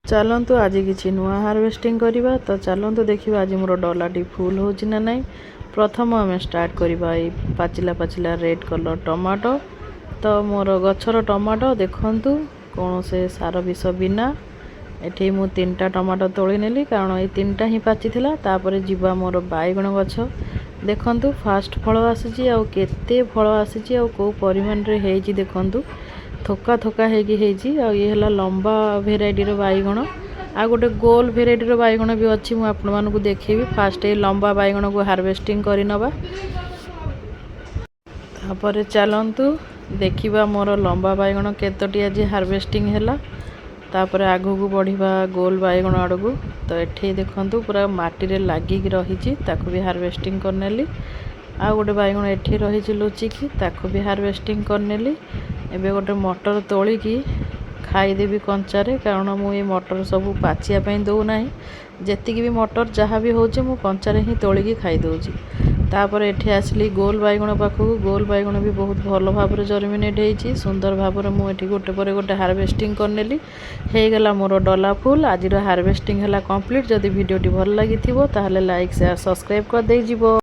चलतु आज किसी नुआ हार्वेस्टिंग करवा तो चलतु देखा आज मोर डलाटी फुल हो ना। प्रथम आम स्टार्ट करवा पाचिला पाचिला रेड कलर टमाटो। तो मोर गचर टमाटो देखंतु कौन से सार विष बिना एठी मु 3टा टमाटो तोली नेली कारण ये 3टा ही पाची थिला। तापर जीवा मोर बाईगण गछ देखंतु फास्ट फल आसी आ केते फल आसी आ को परिमाण रे हेजी देखंतु थोका थोका हेगी आ ये हला लंबा भेराइटीर बाईगण आ गोटे गोल भेराइटीर बाईगण भी अच्छी मु आपण मानकु देखेबी। फास्ट ए लंबा बाईगण को हार्वेस्टिंग करि नबा तापर चलंतु देखिबा मोर लंबा बाईगण केतोटी आज हार्वेस्टिंग हैला। तापर आगु को बढ़िबा गोल बाईगण आड़कू। तो एठी देखंतु पूरा माटी रे लागी रही ताकू भी हार्वेस्टिंग करनेली। आ गोटे बाईगण एठी रही लुचिकी ताकू भी हार्वेस्टिंग करनेली। एबे गोटे मटर तोलिकी खाईदेवी कंचारे कारण मु ये मटर सब पाचिया पई दो नाही। जेतिकी भी मटर जहाँ भी होचे मु कंचारे ही तोलिकी खाई दोची। तापर एठी आसली गोल बाईगण पाखु। गोल बाईगण भी बहुत भल भाबरे जर्मिनेट हेची सुंदर भाबरे मु एठी गोटे परे गोटे हार्वेस्टिंग करनेली। हे गला मोर डला फुल आज हार्वेस्टिंग हला कंप्लीट। जदि वीडियोटी भल लागिथिबो ताहले लाइक शेयर सब्सक्राइब कर दे जिवो।